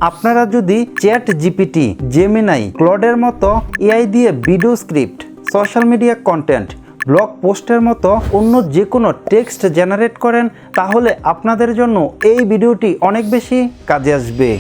আপনারা যদি chat GPT, Gemini, ক্লডের মতো এআই দিয়ে video script, social media content, blog পোস্টের মতো অন্য যে কোনো টেক্সট জেনারেট করেন, তাহলে আপনাদের জন্য এই ভিডিওটি অনেক বেশি কাজে আসবে।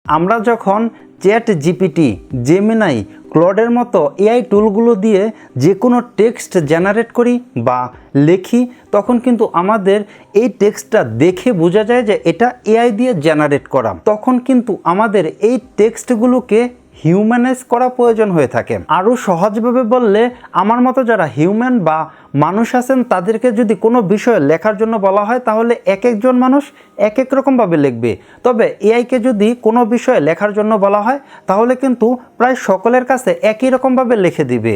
আমরা যখন চ্যাট জিপিটি, জেমিনাই, ক্লডের মতো এআই টুলগুলো দিয়ে যে কোনো টেক্সট জেনারেট করি বা লিখি, তখন কিন্তু আমাদের এই টেক্সটটা দেখে বোঝা যায় যে এটা এআই দিয়ে জেনারেট করা। তখন কিন্তু আমাদের এই টেক্সটগুলোকে হিউম্যানাইজ করা প্রয়োজন হয়ে থাকে। আরও সহজভাবে বললে, আমার মতো যারা হিউম্যান বা মানুষ আছেন, তাদেরকে যদি কোনো বিষয়ে লেখার জন্য বলা হয়, তাহলে এক একজন মানুষ এক এক রকমভাবে লিখবে। তবে এআইকে যদি কোনো বিষয়ে লেখার জন্য বলা হয়, তাহলে কিন্তু প্রায় সকলের কাছে একই রকমভাবে লিখে দিবে।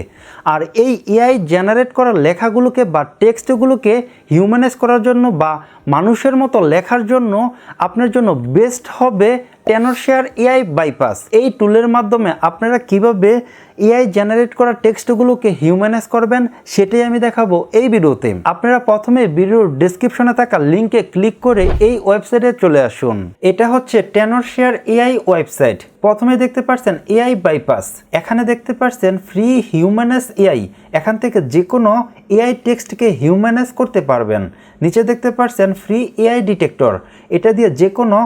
আর এই এআই জেনারেট করা লেখাগুলোকে বা টেক্সটগুলোকে হিউম্যানাইজ করার জন্য বা মানুষের মতো লেখার জন্য আপনার জন্য বেস্ট হবে টেনরশেয়ার এআই বাইপাস। এই টুলের মাধ্যমে আপনারা কিভাবে এআই জেনারেট করা টেক্সটগুলোকে হিউম্যানাইজ করবেন, সেটাই আমি দেখাবো এই ভিডিওতে। আপনারা প্রথমে ভিডিওর ডেসক্রিপশনে থাকা লিঙ্কে ক্লিক করে এই ওয়েবসাইটে চলে আসুন। এটা হচ্ছে টেনরশেয়ার এআই ওয়েবসাইট। প্রথমে দেখতে পাচ্ছেন এআই বাইপাস, এখানে দেখতে পাচ্ছেন ফ্রি হিউম্যানাইজ এআই। এখান থেকে যে কোনো এআই টেক্সটকে হিউম্যানাইজ করতে পারবেন। নিচে দেখতে পাচ্ছেন ফ্রি এআই ডিটেক্টর, এটা দিয়ে যে কোনো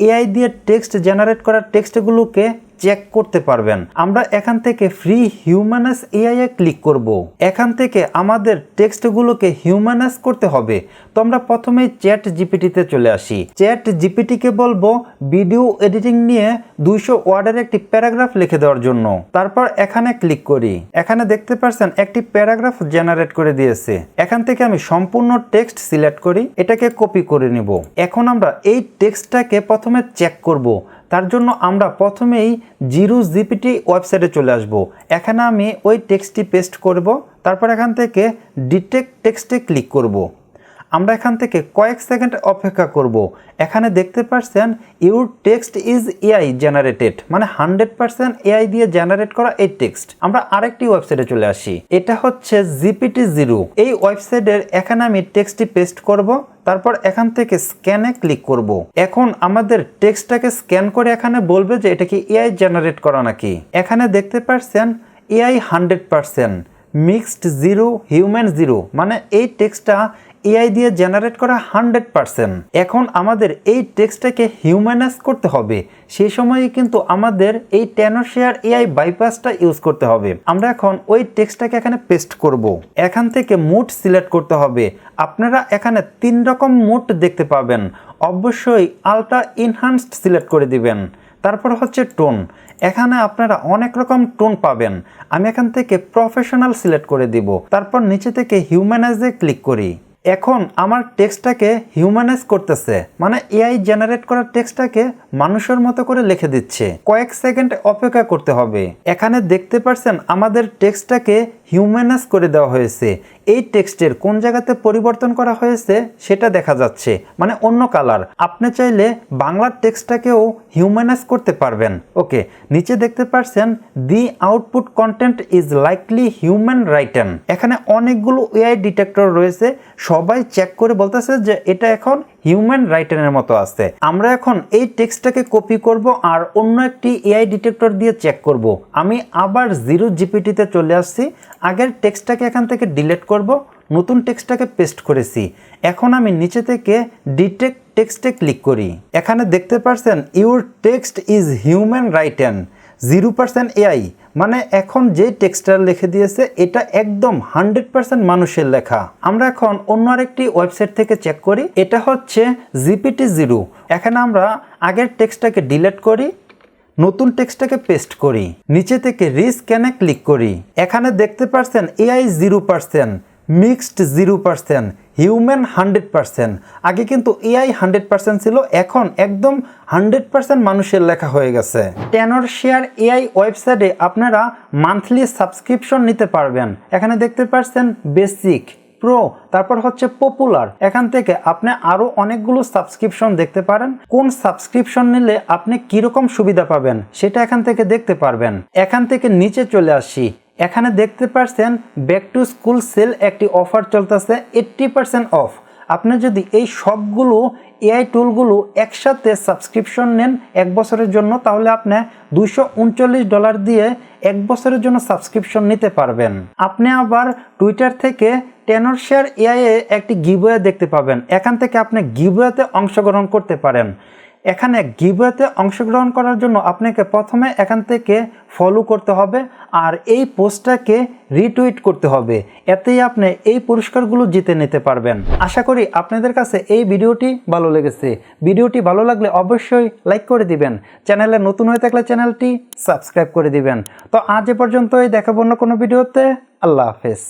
এআই দিয়ে টেক্সট জেনারেট করা টেক্সটগুলোকে চেক করতে পারবেন। আমরা এখান থেকে ফ্রি হিউম্যানাইজ এআই এ ক্লিক করব। এখান থেকে আমাদের টেক্সটগুলোকে হিউম্যানাইজ করতে হবে। তো আমরা প্রথমেই চ্যাট জিপিটিতে চলে আসি। চ্যাট জিপিটিকে বলবো ভিডিও এডিটিং নিয়ে 200 ওয়ার্ডের একটি প্যারাগ্রাফ লিখে দেওয়ার জন্য। তারপর এখানে ক্লিক করি। এখানে দেখতে পাচ্ছেন একটি প্যারাগ্রাফ জেনারেট করে দিয়েছে। এখান থেকে আমি সম্পূর্ণ টেক্সট সিলেক্ট করি, এটাকে কপি করে নিব। এখন আমরা এই টেক্সটটাকে প্রথমে চেক করব। তার জন্য আমরা প্রথমেই জিরো জিপিটি ওয়েবসাইটে চলে আসব। এখানে আমি ওই টেক্সটটি পেস্ট করব। তারপর এখান থেকে ডিটেক্ট টেক্সটে ক্লিক করব। আমরা এখান থেকে কয়েক সেকেন্ড অপেক্ষা করব। এখানে দেখতে পাচ্ছেন your text is AI generated, মানে 100% এআই দিয়ে জেনারেট করা এই টেক্সট। আমরা আরেকটি ওয়েবসাইটে চলে আসি। এটা হচ্ছে জিপিটি জিরো। এই ওয়েবসাইটের এখানে আমি টেক্সটটি পেস্ট করব। তারপর এখান থেকে স্ক্যানে ক্লিক করব। এখন আমাদের টেক্সটটাকে স্ক্যান করে এখানে বলবে যে এটা কি এআই জেনারেট করা নাকি। এখানে দেখতে পাচ্ছেন AI 100%, mixed zero, human zero, মানে এই টেক্সটটা এআই দিয়ে জেনারেট করা 100%। এখন আমাদের এই টেক্সটটাকে হিউম্যানাইজ করতে হবে। সেই সময়ে কিন্তু আমাদের এই টেনরশেয়ার এআই বাইপাসটা ইউজ করতে হবে। আমরা এখন ওই টেক্সটটাকে এখানে পেস্ট করব। এখান থেকে মুড সিলেক্ট করতে হবে। আপনারা এখানে 3 রকম মুড দেখতে পাবেন। অবশ্যই আলট্রা এনহান্সড সিলেক্ট করে দিবেন। তারপর হচ্ছে টোন, এখানে আপনারা অনেক রকম টোন পাবেন। আমি এখান থেকে প্রফেশনাল সিলেক্ট করে দিব। তারপর নিচে থেকে হিউম্যানাইজে ক্লিক করি। এখন আমার টেক্সটটাকে হিউম্যানাইজ করতেছে, মানে এআই জেনারেট করা টেক্সটটাকে মানুষের মতো করে লিখে দিচ্ছে। কয়েক সেকেন্ড অপেক্ষা করতে হবে। এখানে দেখতে পাচ্ছেন আমাদের টেক্সটটাকে হিউম্যানাইজ করে দেওয়া হয়েছে। এই টেক্সটের কোন জায়গাতে পরিবর্তন করা হয়েছে সেটা দেখা যাচ্ছে, মানে অন্য কালার। আপনি চাইলে বাংলার টেক্সটটাকেও হিউম্যানাইজ করতে পারবেন। ওকে, নিচে দেখতে পাচ্ছেন the output content is likely human written. এখানে অনেকগুলো এআই ডিটেক্টর রয়েছে, সবাই চেক করে বলতেছে যে এটা এখন হিউম্যান রাইটেনের মতো আছে। আমরা এখন এই টেক্সটটাকে কপি করব আর অন্য একটি এআই ডিটেক্টর দিয়ে চেক করব। আমি আবার জিরো জিপিটিতে চলে আসছি। আগের টেক্সটটাকে এখান থেকে ডিলিট করব, নতুন টেক্সটটাকে পেস্ট করেছি। এখন আমি নিচে থেকে ডিটেক্ট টেক্সটে ক্লিক করি। এখানে দেখতে পাচ্ছেন your text is human written 0% AI, মানে এখন যে টেক্সটটা লিখে দিয়েছে এটা একদম 100% মানুষের লেখা। আমরা এখন অন্য আরেকটি ওয়েবসাইট থেকে চেক করি। এটা হচ্ছে জিপিটি জিরো। এখানে আমরা আগের টেক্সটটাকে ডিলিট করি, নতুন টেক্সটটাকে পেস্ট করি, নিচে থেকে রিস্ক্যানে ক্লিক করি। এখানে দেখতে পাচ্ছেন এআই 0%, মিক্সড 0%, হিউম্যান 100%। আগে কিন্তু এআই 100% ছিল, এখন একদম 100% মানুষের লেখা হয়ে গেছে। টেনরশেয়ার এআই ওয়েবসাইটে আপনারা মান্থলি সাবস্ক্রিপশন নিতে পারবেন। এখানে দেখতে পাচ্ছেন বেসিক, প্রো, তারপর হচ্ছে পপুলার। এখান থেকে আপনি আরো অনেকগুলো সাবস্ক্রিপশন দেখতে পারেন। কোন সাবস্ক্রিপশন নিলে আপনি কিরকম সুবিধা পাবেন সেটা এখান থেকে দেখতে পারবেন। এখান থেকে নিচে চলে আসি। এখানে দেখতে পাচ্ছেন ব্যাক টু স্কুল সেল একটি অফার চলতেছে 80% অফ। আপনি যদি এই সবগুলো এআই টুলগুলো একসাথে সাবস্ক্রিপশন নেন 1 বছরের জন্য, তাহলে আপনি $239 দিয়ে 1 বছরের জন্য সাবস্ক্রিপশন নিতে পারবেন। আপনি আবার টুইটার থেকে টেনরশেয়ার এআই এ একটি গিভওয়ে দেখতে পাবেন। এখান থেকে আপনি গিভওয়েতে অংশগ্রহণ করতে পারেন। এখানে গিভওয়েতে অংশগ্রহণ করার জন্য আপনাকে প্রথমে এখান থেকে ফলো করতে হবে আর এই পোস্টটাকে রিটুইট করতে হবে। এতেই আপনি এই পুরস্কারগুলো জিতে নিতে পারবেন। আশা করি আপনাদের কাছে এই ভিডিওটি ভালো লেগেছে। ভিডিওটি ভালো লাগলে অবশ্যই লাইক করে দিবেন। চ্যানেলে নতুন হয়ে থাকলে চ্যানেলটি সাবস্ক্রাইব করে দিবেন। তো আজ এ পর্যন্তই, দেখাবো অন্য কোনো ভিডিওতে। আল্লাহ হাফেজ।